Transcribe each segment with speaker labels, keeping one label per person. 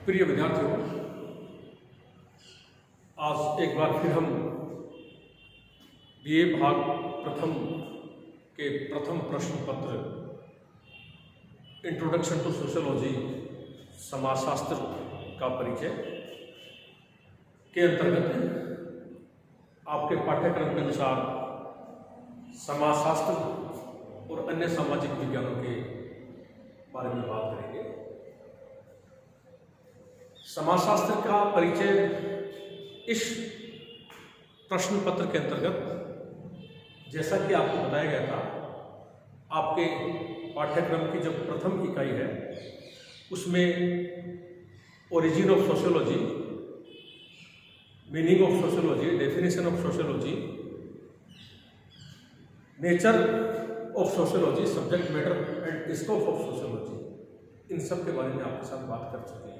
Speaker 1: प्रिय विद्यार्थियों, आज एक बार फिर हम बीए भाग प्रथम के प्रथम प्रश्न पत्र इंट्रोडक्शन टू सोशियोलॉजी समाजशास्त्र का परिचय के अंतर्गत आपके पाठ्यक्रम के अनुसार समाजशास्त्र और अन्य सामाजिक विज्ञानों के बारे में बात करेंगे। समाजशास्त्र का परिचय इस प्रश्न पत्र के अंतर्गत जैसा कि आपको बताया गया था, आपके पाठ्यक्रम की जो प्रथम इकाई है उसमें origin of sociology, meaning of sociology, definition of sociology, nature of sociology, subject matter and scope of sociology, इन सब के बारे में आपके साथ बात कर चुके हैं।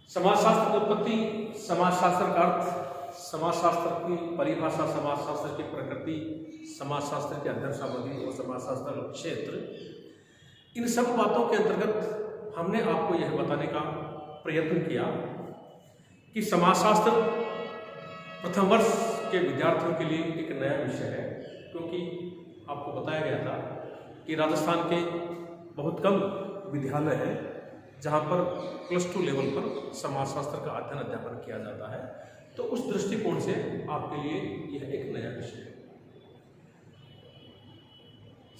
Speaker 1: समाजशास्त्र की उत्पत्ति, समाजशास्त्र का अर्थ, समाजशास्त्र की परिभाषा, समाजशास्त्र की प्रकृति, समाजशास्त्र के अध्ययन सामग्री और समाजशास्त्र क्षेत्र, इन सब बातों के अंतर्गत हमने आपको यह बताने का प्रयत्न किया कि समाजशास्त्र प्रथम वर्ष के विद्यार्थियों के लिए एक नया विषय है, क्योंकि आपको बताया गया था कि राजस्थान के बहुत कम विद्यालय हैं जहाँ पर +2 लेवल पर समाजशास्त्र का अध्ययन किया जाता है। तो उस दृष्टिकोण से आपके लिए यह एक नया विषय है।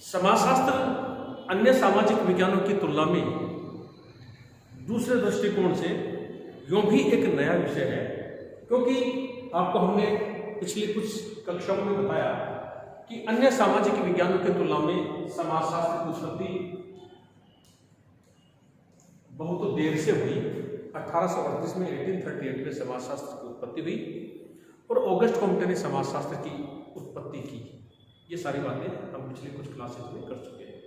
Speaker 1: समाजशास्त्र अन्य सामाजिक विज्ञानों की तुलना में दूसरे दृष्टिकोण से यूं भी एक नया विषय है, क्योंकि आपको हमने पिछली कुछ कक्षाओं में बताया कि अन्य सामाजिक विज्ञानों की तुलना में समाजशास्त्र की उत्पत्ति बहुत देर से हुई। 1838 में 1838 में समाजशास्त्र की उत्पत्ति हुई और ऑगस्ट कॉम्टे ने समाजशास्त्र की उत्पत्ति की। ये सारी बातें हम पिछले कुछ क्लासेस में कर चुके हैं।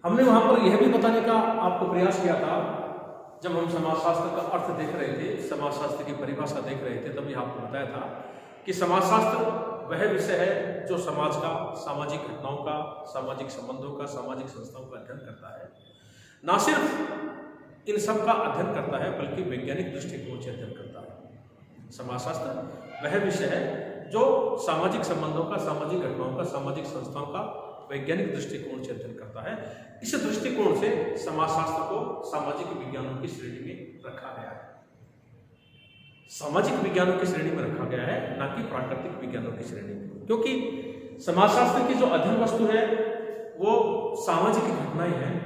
Speaker 1: हमने वहां पर यह भी बताने का आपको प्रयास किया था, जब हम समाजशास्त्र का अर्थ देख रहे थे, समाजशास्त्र की परिभाषा देख रहे थे, तभी आपको बताया था कि समाजशास्त्र वह विषय है जो समाज का, सामाजिक घटनाओं का, सामाजिक संबंधों का, सामाजिक संस्थाओं का अध्ययन करता है। ना सिर्फ इन सब का अध्ययन करता है बल्कि वैज्ञानिक दृष्टिकोण से अध्ययन करता है। समाजशास्त्र वह विषय है जो सामाजिक संबंधों का, सामाजिक घटनाओं का, सामाजिक संस्थाओं का वैज्ञानिक दृष्टिकोण से अध्ययन करता है। इस दृष्टिकोण से समाजशास्त्र को सामाजिक विज्ञानों की श्रेणी में रखा गया है। सामाजिक विज्ञानों की श्रेणी में रखा गया है, ना कि प्राकृतिक विज्ञानों की श्रेणी में, क्योंकि समाजशास्त्र की जो अध्ययन वस्तु है वो सामाजिक घटनाएं हैं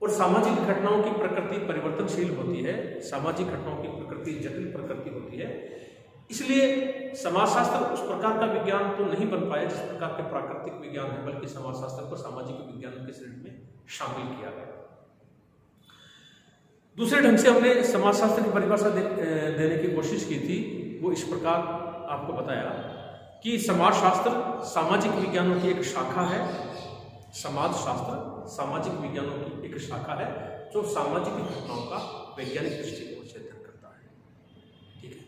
Speaker 1: और सामाजिक घटनाओं की प्रकृति परिवर्तनशील होती है। सामाजिक घटनाओं की प्रकृति जटिल प्रकृति होती है। इसलिए समाजशास्त्र उस प्रकार का विज्ञान तो नहीं बन पाया जिस प्रकार के प्राकृतिक विज्ञान है, बल्कि समाजशास्त्र को सामाजिक विज्ञानों की श्रेणी में शामिल किया गया। दूसरे ढंग से हमने समाजशास्त्र की परिभाषा देने की कोशिश की थी। वो इस प्रकार आपको बताया कि समाजशास्त्र सामाजिक विज्ञानों की एक शाखा है। समाजशास्त्र सामाजिक विज्ञानों की एक शाखा है जो सामाजिक घटनाओं का वैज्ञानिक दृष्टिकोण से अध्ययन करता है। ठीक है।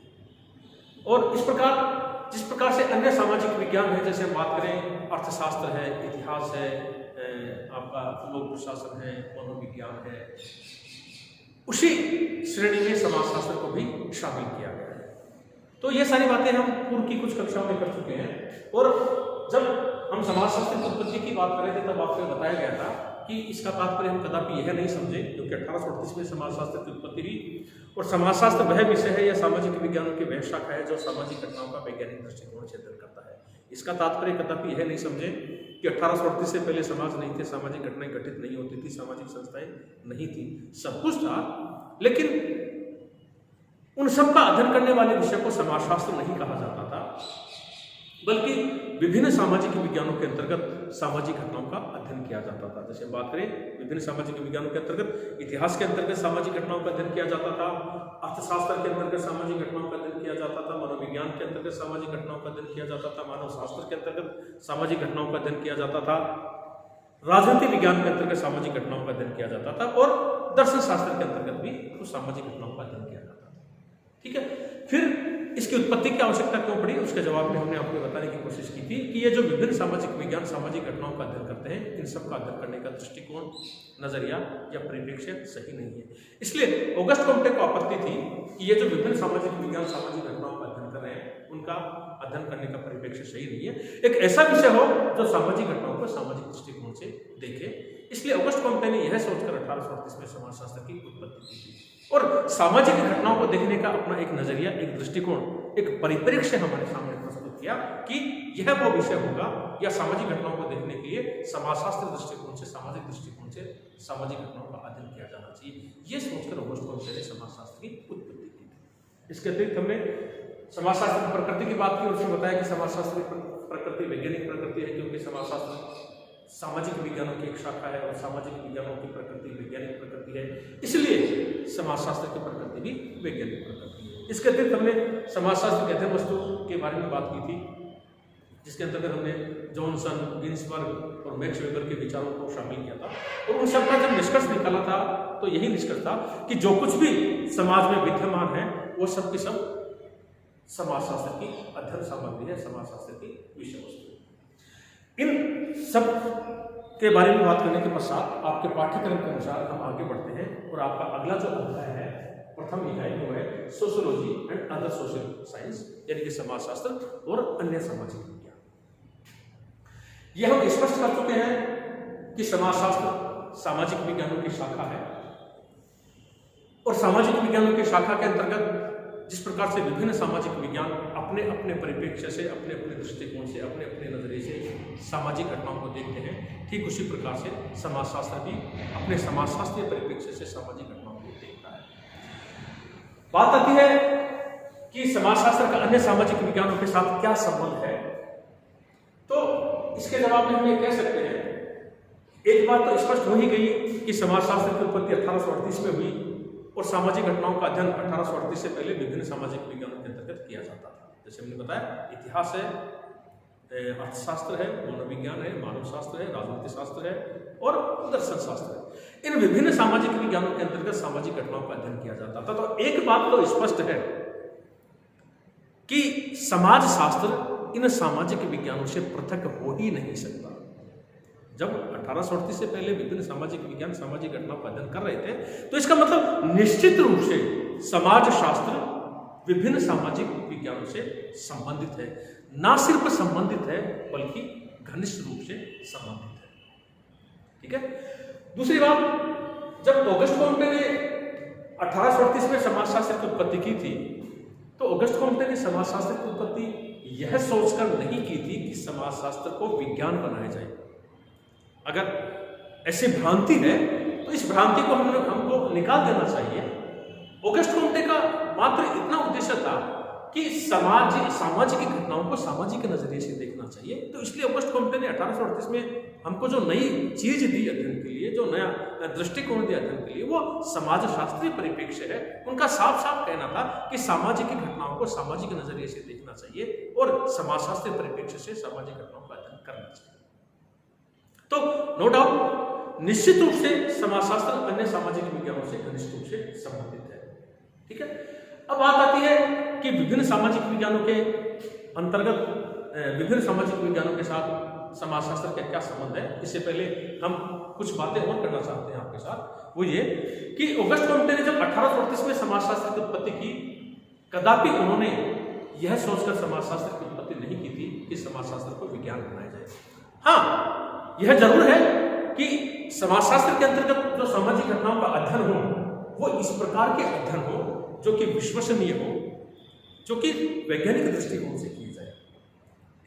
Speaker 1: और इस प्रकार जिस प्रकार से अन्य सामाजिक विज्ञान है, जैसे हम बात करें अर्थशास्त्र है, इतिहास है, आपका लोक प्रशासन है, मनोविज्ञान है, उसी श्रेणी में समाजशास्त्र को भी शामिल किया गया है। तो ये सारी बातें हम पूर्व की कुछ कक्षाओं में कर चुके हैं। और जब हम समाजशास्त्र की उत्पत्ति की बात कर रहे थे तब आपको बताया गया था कि इसका तात्पर्य हम कदापि यह नहीं समझे, क्योंकि 1838 में समाजशास्त्र की उत्पत्ति हुई और समाजशास्त्र वह विषय है या सामाजिक विज्ञानों की वह शाखा है जो सामाजिक घटनाओं का वैज्ञानिक दृष्टिकोण से अध्ययन करता है। इसका तात्पर्य कदापि यह नहीं समझे कि 1838 से पहले समाज नहीं थे, सामाजिक घटनाएं घटित नहीं होती थी, सामाजिक संस्थाएं नहीं थी, सब कुछ था, लेकिन उन सब का अध्ययन करने वाले विषय को समाजशास्त्र नहीं कहा जाता था, बल्कि विभिन्न सामाजिक विज्ञानों के अंतर्गत सामाजिक घटनाओं का अध्ययन किया जाता था। जैसे बात करें विभिन्न सामाजिक विज्ञानों के अंतर्गत इतिहास के अंतर्गत सामाजिक घटनाओं का अध्ययन किया जाता था, अर्थशास्त्र के अंतर्गत सामाजिक घटनाओं का अध्ययन किया जाता था, मनोविज्ञान के अंतर्गत सामाजिक घटनाओं का अध्ययन किया जाता था, मानव शास्त्र के अंतर्गत सामाजिक घटनाओं का अध्ययन किया जाता था, राजनीति विज्ञान के अंतर्गत सामाजिक घटनाओं का अध्ययन किया जाता था और दर्शन शास्त्र के अंतर्गत भी कुछ सामाजिक घटनाओं का अध्ययन किया जाता था। ठीक है। फिर इसकी उत्पत्ति की आवश्यकता क्यों पड़ी, उसके जवाब में हमने आपको बताने की कोशिश की थी कि ये जो विभिन्न सामाजिक विज्ञान सामाजिक घटनाओं का अध्ययन करते हैं, इन सब का अध्ययन करने का दृष्टिकोण, नजरिया या परिप्रेक्ष्य सही नहीं है। इसलिए ऑगस्ट कॉम्टे को आपत्ति थी कि ये जो विभिन्न सामाजिक विज्ञान सामाजिक घटनाओं का अध्ययन कर रहे हैं, उनका अध्ययन करने का परिप्रेक्ष्य सही नहीं है। एक ऐसा विषय हो जो सामाजिक घटनाओं को सामाजिक दृष्टिकोण से देखे। इसलिए ऑगस्ट कॉम्टे ने यह सोचकर 1838 में समाजशास्त्र की उत्पत्ति की थी और सामाजिक घटनाओं को देखने का अपना एक नजरिया, एक दृष्टिकोण, एक परिप्रेक्ष्य हमारे सामने प्रस्तुत किया कि यह वो विषय होगा या सामाजिक घटनाओं को देखने के लिए समाजशास्त्र दृष्टिकोण से, सामाजिक दृष्टिकोण से सामाजिक घटनाओं का अध्ययन किया जाना चाहिए। यह सोचकर ऑगस्ट कॉम्टे ने समाजशास्त्र की उत्पत्ति की थी। इसके अतिरिक्त हमने समाजशास्त्र की प्रकृति की बात की और उसमें बताया कि समाजशास्त्र की प्रकृति वैज्ञानिक प्रकृति है, क्योंकि समाजशास्त्र सामाजिक विज्ञानों की एक शाखा है और सामाजिक विज्ञानों की प्रकृति वैज्ञानिक प्रकृति है, इसलिए समाजशास्त्र की प्रकृति भी वैज्ञानिक प्रकृति है। इसके अतिरिक्त हमने समाजशास्त्र के अध्ययन वस्तु के बारे में बात की थी, जिसके अंतर्गत हमने जॉनसन, गिन्सबर्ग और मैक्स वेबर के विचारों को शामिल किया था और उन सबका जब निष्कर्ष निकाला था तो यही निष्कर्ष था कि जो कुछ भी समाज में विद्यमान है वो सब की सब समाजशास्त्र की अध्ययन सामग्री है, समाजशास्त्र की विषय वस्तु। इन सब के बारे में बात करने के पश्चात आपके पाठ्यक्रम के अनुसार हम आगे बढ़ते हैं और आपका अगला जो अध्याय है, प्रथम अध्याय वो है sociology and other social science, यानी कि समाजशास्त्र और अन्य सामाजिक विज्ञान। यह हम स्पष्ट कर चुके हैं कि समाजशास्त्र सामाजिक विज्ञानों की शाखा है और सामाजिक विज्ञानों की शाखा के अंतर्गत जिस प्रकार से विभिन्न सामाजिक विज्ञान अपने अपने परिप्रेक्ष्य से, अपने अपने दृष्टिकोण से, अपने अपने नजरिए से सामाजिक घटनाओं को देखते हैं, ठीक उसी प्रकार से समाजशास्त्र भी अपने समाजशास्त्रीय परिप्रेक्ष्य से सामाजिक घटनाओं को देखता है। बात आती है कि समाजशास्त्र का अन्य सामाजिक विज्ञानों के साथ क्या संबंध है, तो इसके जवाब में हम ये कह सकते हैं, एक बात तो स्पष्ट हो ही गई कि समाजशास्त्र की उत्पत्ति 1838 में हुई और सामाजिक घटनाओं का अध्ययन 1838 से पहले विभिन्न सामाजिक विज्ञानों के अंतर्गत किया जाता था। जैसे हमने बताया, इतिहास है, अर्थशास्त्र है, मनोविज्ञान है, मानव शास्त्र है, राजनीति शास्त्र है और दर्शन शास्त्र है। इन विभिन्न सामाजिक विज्ञानों के अंतर्गत सामाजिक घटनाओं का अध्ययन किया जाता था। तो एक बात तो स्पष्ट है कि समाज शास्त्र इन सामाजिक विज्ञानों से पृथक हो ही नहीं सकता। जब 1838 से पहले विभिन्न सामाजिक विज्ञान सामाजिक घटनाओं का अध्ययन कर रहे थे, तो इसका मतलब निश्चित रूप से समाज शास्त्र विभिन्न सामाजिक विज्ञानों से संबंधित है। ना सिर्फ संबंधित है बल्कि घनिष्ठ रूप से संबंधित है। ठीक है। दूसरी बात, जब ऑगस्ट कॉम्टे ने 1838 में समाजशास्त्र की उत्पत्ति की थी, तो ऑगस्ट कॉम्टे ने समाजशास्त्र की उत्पत्ति यह सोचकर नहीं की थी कि समाजशास्त्र को विज्ञान बनाया जाए। अगर ऐसी भ्रांति है तो इस भ्रांति को हमको निकाल देना चाहिए। ऑगस्ट कॉम्टे का मात्र इतना उद्देश्य था कि सामाजिक घटनाओं को सामाजिक नजरिए से देखना चाहिए। तो इसलिए ऑगस्ट कॉम्टे ने 1838 में हमको जो नई चीज दी अध्ययन के लिए, जो नया दृष्टिकोण दिया अध्ययन के लिए, वो समाजशास्त्रीय परिप्रेक्ष्य है। उनका साफ साफ कहना था कि सामाजिक घटनाओं को सामाजिक नजरिए से देखना चाहिए और समाजशास्त्रीय परिप्रेक्ष्य से सामाजिक घटनाओं का अध्ययन करना चाहिए। तो नो डाउट निश्चित रूप से समाजशास्त्र अन्य सामाजिक विज्ञानों से घनिष्ठ रूप से संबंधित है। ठीक है। अब बात आती है कि विभिन्न सामाजिक विज्ञानों के अंतर्गत विभिन्न सामाजिक विज्ञानों के साथ समाजशास्त्र का क्या संबंध है। इससे पहले हम कुछ बातें और करना चाहते हैं आपके साथ। वो ये कि ऑगस्ट कॉम्टे ने जब 1838 में समाजशास्त्र की उत्पत्ति की, कदापि उन्होंने यह सोचकर समाजशास्त्र की उत्पत्ति नहीं की थी कि समाजशास्त्र को विज्ञान बनाया जाए। हाँ, यह जरूर है कि समाजशास्त्र के अंतर्गत जो सामाजिक घटनाओं का अध्ययन हो वो इस प्रकार के अध्ययन हो जो कि विश्वसनीय हो, जो कि वैज्ञानिक दृष्टिकोण से किए जाए।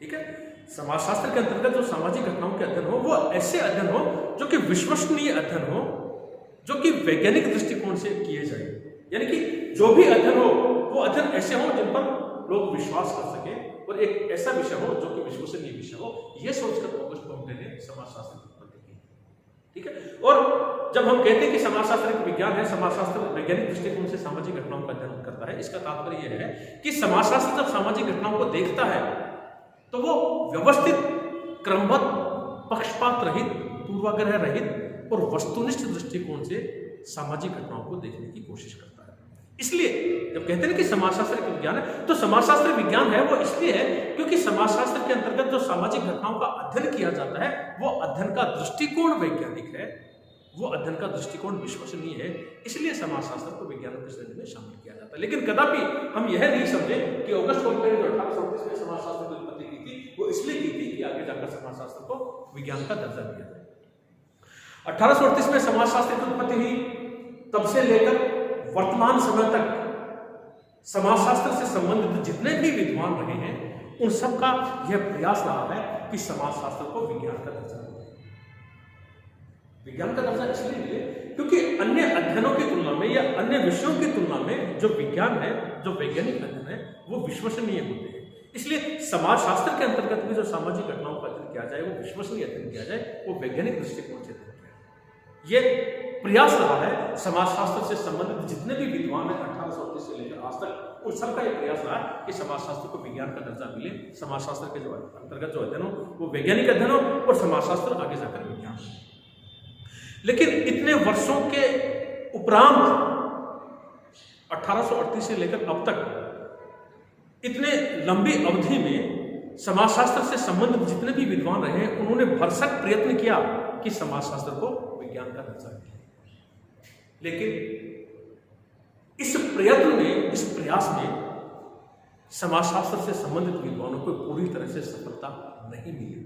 Speaker 1: ठीक है। समाजशास्त्र के अंतर्गत जो सामाजिक घटनाओं के अध्ययन हो वो ऐसे अध्ययन हो जो कि विश्वसनीय अध्ययन हो, जो कि वैज्ञानिक दृष्टिकोण से किए जाए। यानी कि जो भी अध्ययन हो वो अध्ययन ऐसे हो जिन पर लोग विश्वास कर सके और एक ऐसा विषय हो जो कि विश्वसनीय विषय हो। यह सोचकर ऑगस्ट कॉम्टे ने समाजशास्त्र की उत्पत्ति की। ठीक है। और जब हम कहते हैं कि समाजशास्त्र एक विज्ञान है, समाजशास्त्र वैज्ञानिक दृष्टिकोण से सामाजिक घटनाओं का अध्ययन करता है, इसका तात्पर्य यह है कि समाजशास्त्र जब सामाजिक घटनाओं को देखता है तो वो व्यवस्थित, क्रमबद्ध, पक्षपात रहित, पूर्वाग्रह रहित और वस्तुनिष्ठ दृष्टिकोण से सामाजिक घटनाओं को देखने की कोशिश करता है। इसलिए जब कहते हैं कि समाजशास्त्र एक विज्ञान है, तो समाजशास्त्र विज्ञान है वो इसलिए है क्योंकि समाजशास्त्र के अंतर्गत जो सामाजिक घटनाओं का अध्ययन किया जाता है वो अध्ययन का दृष्टिकोण वैज्ञानिक है, वो अध्ययन का दृष्टिकोण विश्वसनीय है, इसलिए समाजशास्त्र को विज्ञान की श्रेणी में शामिल किया जाता है। लेकिन कदापि हम यह नहीं समझे कि ऑगस्ट होल्ट ने जो 1838 में समाजशास्त्र की उत्पत्ति की थी वो इसलिए की थी कि आगे जाकर समाजशास्त्र को विज्ञान का दर्जा दिया जाए। 1838 में समाजशास्त्र की उत्पत्ति हुई, तब से लेकर वर्तमान समय तक समाजशास्त्र से संबंधित जितने भी विद्वान रहे हैं उन सब का यह प्रयास रहा है कि समाजशास्त्र को विज्ञान का दर्जा मिले। विज्ञान का दर्जा इसलिए मिले क्योंकि अन्य अध्ययनों की तुलना में या अन्य विषयों की तुलना में जो विज्ञान है, जो वैज्ञानिक अध्ययन है, वो विश्वसनीय होते हैं। इसलिए समाजशास्त्र के अंतर्गत भी जो सामाजिक घटनाओं का अध्ययन किया जाए वो विश्वसनीय अध्ययन किया जाए, वो वैज्ञानिक दृष्टिकोण से अध्ययन किया जाए। ये प्रयास रहा है समाजशास्त्र से संबंधित जितने भी विद्वान हैं 1838 से लेकर आज तक, उन सबका यह प्रयास रहा है कि समाजशास्त्र को विज्ञान का दर्जा मिले, समाजशास्त्र के जो अंतर्गत जो अध्ययन हो वो वैज्ञानिक अध्ययन हो और समाजशास्त्र आगे जाकर विज्ञान हो। लेकिन इतने वर्षों के उपरांत 1838 से लेकर अब तक इतने लंबी अवधि में समाजशास्त्र से संबंधित जितने भी विद्वान रहे हैं उन्होंने भरसक प्रयत्न किया कि समाजशास्त्र को विज्ञान का दर्जा मिले। लेकिन इस प्रयत्न में, इस प्रयास में समाजशास्त्र से संबंधित विद्वानों को पूरी तरह से सफलता नहीं मिली,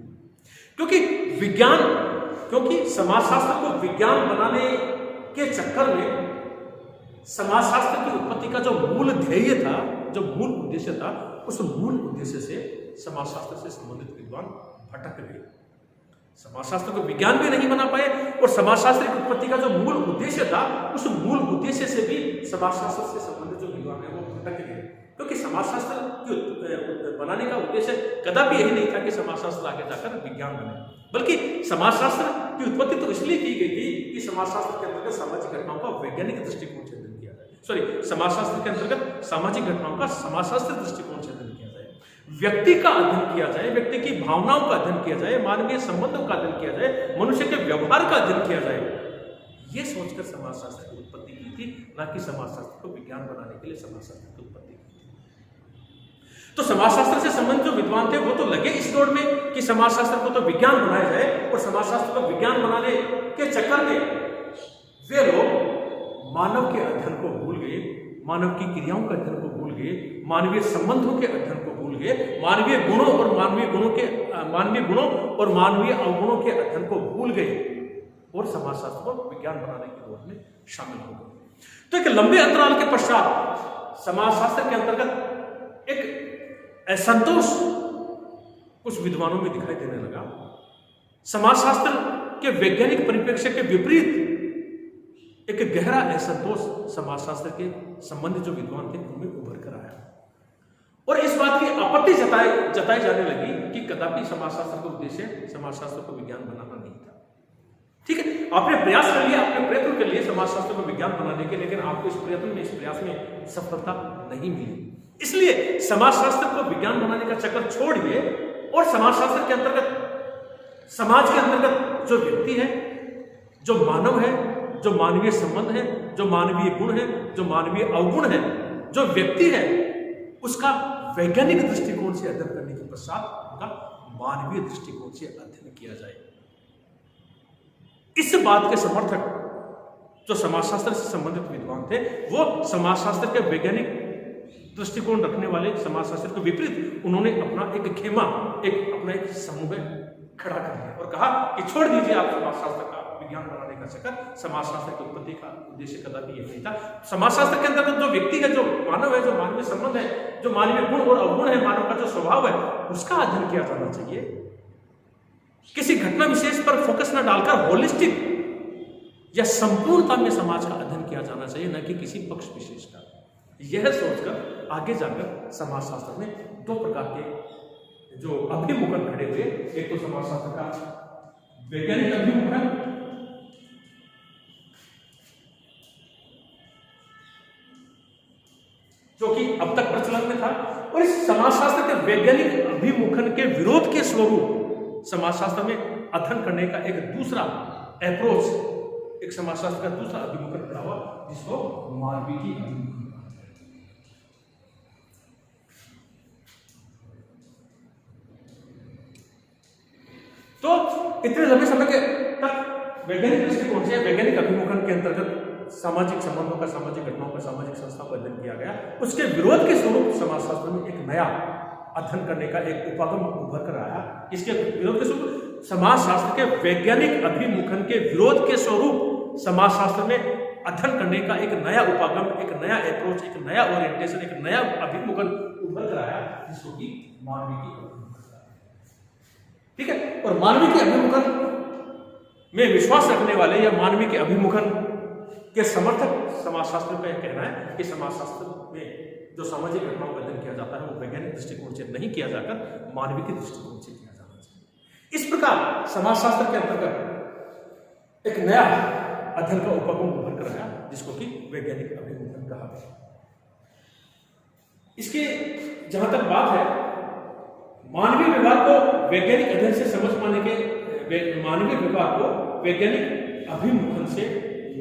Speaker 1: क्योंकि समाजशास्त्र को विज्ञान बनाने के चक्कर में समाजशास्त्र की उत्पत्ति का जो मूल ध्येय था, जो मूल उद्देश्य था, उस मूल उद्देश्य से समाजशास्त्र से संबंधित विद्वान भटक गए। समाजशास्त्र को विज्ञान भी नहीं बना पाए और समाजशास्त्र की उत्पत्ति का जो मूल उद्देश्य था उस मूल उद्देश्य से भी समाजशास्त्र से संबंधित जो विद्वान है वो भटक गए। क्योंकि समाजशास्त्र की बनाने का उद्देश्य कदापि यही नहीं था कि समाजशास्त्र आगे जाकर विज्ञान बने, बल्कि समाजशास्त्र की उत्पत्ति तो इसलिए की गई थी कि समाजशास्त्र के अंतर्गत सामाजिक घटनाओं का वैज्ञानिक दृष्टिकोण से अध्ययन किया जाए। समाजशास्त्र के अंतर्गत सामाजिक घटनाओं का समाजशास्त्र दृष्टिकोण से अध्ययन किया जाए, व्यक्ति का अध्ययन किया जाए, व्यक्ति की भावनाओं का अध्ययन किया जाए, मानवीय संबंधों का अध्ययन किया जाए, मनुष्य के व्यवहार का अध्ययन किया जाए, ये सोचकर समाजशास्त्र की उत्पत्ति की थी, ना कि समाजशास्त्र को विज्ञान बनाने के लिए समाजशास्त्र की उत्पत्ति की थी। तो समाजशास्त्र से संबंधित जो विद्वान थे वो तो लगे इस दौड़ में कि समाजशास्त्र को तो विज्ञान बनाया जाए, और समाजशास्त्र को विज्ञान बनाने के चक्कर में वे लोग मानव के अध्ययन को भूल गए, मानव की क्रियाओं के अध्ययन को भूल गए, मानवीय संबंधों के अध्ययन को भूल गए, मानवीय गुणों और मानवीय अवगुणों के अध्ययन को भूल गए और समाजशास्त्र को विज्ञान बनाने की दौड़ में शामिल हो गए। तो एक लंबे अंतराल के पश्चात समाजशास्त्र के अंतर्गत एक असंतोष कुछ विद्वानों में दिखाई देने लगा। समाजशास्त्र के वैज्ञानिक परिप्रेक्ष्य के विपरीत एक गहरा असंतोष समाजशास्त्र के संबंधित जो विद्वान थे उनमें उभर कर आया, और इस बात की आपत्ति जताई जाने लगी कि कदापि समाजशास्त्र का उद्देश्य समाजशास्त्र को विज्ञान बनाना नहीं था। ठीक है, आपने प्रयास कर लिया, आपने प्रयत्न कर लिए समाजशास्त्र को विज्ञान बनाने के, लेकिन आपको इस प्रयास में सफलता नहीं मिली। इसलिए समाजशास्त्र को विज्ञान बनाने का चक्कर छोड़िए और समाजशास्त्र के अंतर्गत, समाज के अंतर्गत जो व्यक्ति है, जो मानव है, जो मानवीय संबंध है, जो मानवीय गुण है, जो मानवीय अवगुण है, जो व्यक्ति है, उसका वैज्ञानिक दृष्टिकोण से अध्ययन करने के पश्चात उनका मानवीय दृष्टिकोण से अध्ययन किया जाए। इस बात के समर्थक जो समाजशास्त्र से संबंधित विद्वान थे वो समाजशास्त्र के वैज्ञानिक दृष्टिकोण रखने वाले समाजशास्त्र के विपरीत उन्होंने अपना एक खेमा, अपना एक समूह खड़ा कर दिया और कहा कि छोड़ दीजिए आप समाजशास्त्र का विज्ञान बनाने का चक्कर, समाजशास्त्र की उत्पत्ति का उद्देश्य कदापि यह नहीं था। समाजशास्त्र के अंतर्गत जो व्यक्ति है, जो मानव है, जो मानवीय संबंध है, जो मानवीय गुण और अवगुण है, मानव का जो स्वभाव है, उसका अध्ययन किया जाना चाहिए। किसी घटना विशेष पर फोकस न डालकर होलिस्टिक या संपूर्णता में समाज का अध्ययन किया जाना चाहिए, न कि किसी पक्ष विशेष का। यह सोचकर आगे जाकर समाजशास्त्र में दो प्रकार के जो अभिमुखन खड़े हुए। एक तो समाजशास्त्र का वैज्ञानिक अभिमुखन, जो कि अब तक प्रचलन में था, और इस समाजशास्त्र के वैज्ञानिक अभिमुखन के विरोध के स्वरूप समाजशास्त्र में अध्ययन करने का एक दूसरा अप्रोच, एक समाजशास्त्र का दूसरा अभिमुखन खड़ा हुआ, जिसको मानवीय अभिमुखन कहा इतने लंबे समय के तक वैज्ञानिक दृष्टिकोण से वैज्ञानिक अभिमुखन के अंतर्गत सामाजिक संबंधों का, सामाजिक घटनाओं का, सामाजिक संस्थाओं का अध्ययन किया गया। उसके विरोध के स्वरूप समाजशास्त्र में एक नया अध्ययन करने का एक उपागम उभर कर आया। इसके विरोध के स्वरूप समाजशास्त्र के वैज्ञानिक अभिमुखन के विरोध के स्वरूप समाजशास्त्र में अध्ययन करने का एक नया उपागम, एक नया अप्रोच, एक नया ओरिएंटेशन, एक नया अभिमुखन उभर कर आया, जिसको कि मानवीय अभिमुखन। ठीक है, और मानवीय के अभिमुखन में विश्वास रखने वाले या मानवीय के अभिमुखन के समर्थक समाजशास्त्र का यह कहना है कि समाजशास्त्र में जो सामाजिक घटनाओं का अध्ययन किया जाता है वो वैज्ञानिक दृष्टिकोण से नहीं किया जाकर मानवीय के दृष्टिकोण से किया जाना चाहिए। इस प्रकार समाजशास्त्र के अंतर्गत एक नया अध्ययन का उपगम उभर कर आया, जिसको कि वैज्ञानिक अभिमुखन कहा गया। इसके जहां तक बात है मानवीय व्यवहार को वैज्ञानिक अध्ययन से समझ पाने के, मानवीय व्यवहार को वैज्ञानिक अभिमुखन से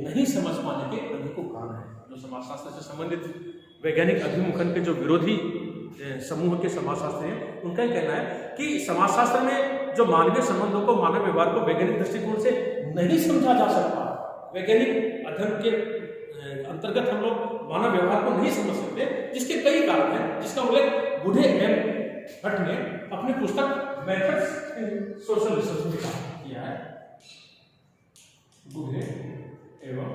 Speaker 1: नहीं समझ पाने के अनेकों कारण हैं। जो समाजशास्त्र से संबंधित वैज्ञानिक अभिमुखन के जो विरोधी समूह के समाजशास्त्री हैं, उनका यह कहना है कि समाजशास्त्र में जो मानवीय संबंधों को, मानव व्यवहार को वैज्ञानिक दृष्टिकोण से नहीं समझा जा सकता। वैज्ञानिक अध्ययन के अंतर्गत हम लोग मानव व्यवहार को नहीं समझ सकते, जिसके कई कारण हैं, जिसका उल्लेख बुढ़े एम भट्ट ने अपनी पुस्तक मेथड्स इन सोशल रिसर्च में किया है। बुढ़े एवं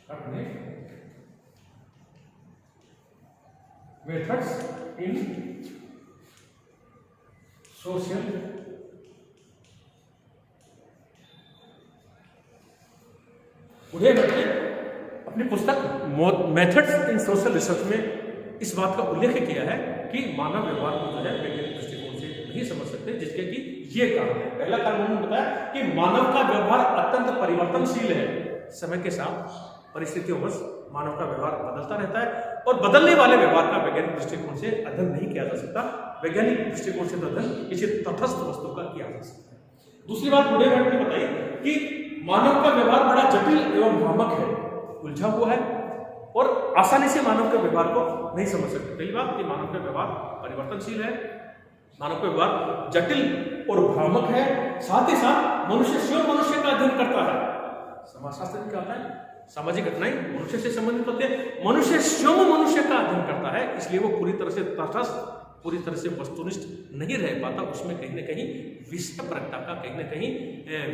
Speaker 1: भट्ट ने मेथड्स इन सोशल बुढ़े भट्ट ने अपनी पुस्तक मेथड्स इन सोशल रिसर्च में इस बात का उल्लेख किया है कि मानव व्यवहार को जो है वैज्ञानिक दृष्टिकोण से नहीं समझ सकते, जिसके कि ये कारण है। पहला कारण उन्होंने बताया कि मानव का व्यवहार अत्यंत परिवर्तनशील है। समय के साथ परिस्थितियों में मानव का व्यवहार बदलता रहता है और बदलने वाले व्यवहार का वैज्ञानिक दृष्टिकोण से अध्ययन नहीं किया जा सकता। वैज्ञानिक दृष्टिकोण से तो अध्ययन किसी तटस्थ वस्तु का किया जा सकता है। दूसरी बात बुढ़े भट्ट ने बताई कि मानव का व्यवहार बड़ा जटिल एवं भ्रामक है, उलझा हुआ है और आसानी से मानव के व्यवहार को नहीं समझ सकते। पहली बात कि मानव का व्यवहार परिवर्तनशील है, मानव का व्यवहार जटिल और भ्रामक है, साथ ही साथ मनुष्य स्वयं मनुष्य का अध्ययन करता है। समाजशास्त्र में क्या होता है, सामाजिक घटनाएं मनुष्य से संबंधित होती है, मनुष्य स्वयं मनुष्य का अध्ययन करता है, इसलिए वो पूरी तरह से तटस्थ, पूरी तरह से वस्तुनिष्ठ नहीं रह पाता। उसमें कहीं न कहीं विषय परकता का, कहीं न कहीं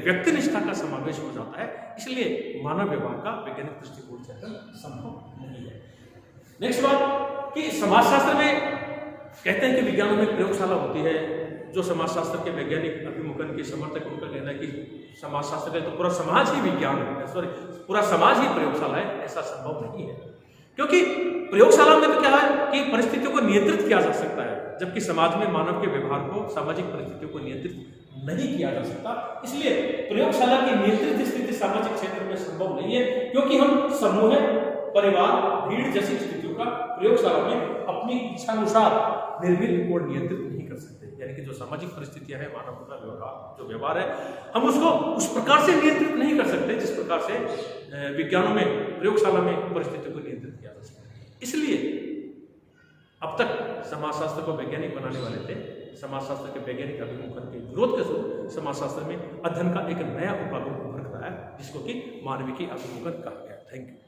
Speaker 1: व्यक्तिनिष्ठा का समावेश हो जाता है। इसलिए मानव व्यवहार का वैज्ञानिक दृष्टिकोण से अध्ययन संभव नहीं है। नेक्स्ट बात कि समाजशास्त्र में कहते हैं कि विज्ञानों में प्रयोगशाला होती है। जो समाजशास्त्र के वैज्ञानिक अभिमुखन के समर्थक, उनका कहना है कि समाजशास्त्र का तो पूरा समाज ही विज्ञान है, सॉरी पूरा समाज ही प्रयोगशाला है। ऐसा संभव नहीं है, क्योंकि प्रयोगशाला में तो क्या है कि परिस्थितियों को नियंत्रित किया जा सकता है, जबकि समाज में मानव के व्यवहार को, सामाजिक परिस्थितियों को नियंत्रित नहीं किया जा सकता। इसलिए प्रयोगशाला की नियंत्रित स्थिति सामाजिक क्षेत्र में संभव नहीं है, क्योंकि हम समूह, परिवार, भीड़ जैसी स्थितियों का प्रयोगशाला में अपनी इच्छानुसार निर्मित और नियंत्रित नहीं कर सकते। यानी कि जो सामाजिक परिस्थितियां हैं, मानव का व्यवहार, जो व्यवहार है, हम उसको उस प्रकार से नियंत्रित नहीं कर सकते जिस प्रकार से विज्ञानों में, प्रयोगशाला में परिस्थितियों को नियंत्रित किया जा सकता है। इसलिए अब तक समाजशास्त्र को वैज्ञानिक बनाने वाले थे, समाजशास्त्र के वैज्ञानिक अभिमुखन के विरोध के स्वरूप समाजशास्त्र में अध्ययन का एक नया उपागम उभर कर आया, जिसको कि मानविकी अभिमुखन कहा गया। Thank you.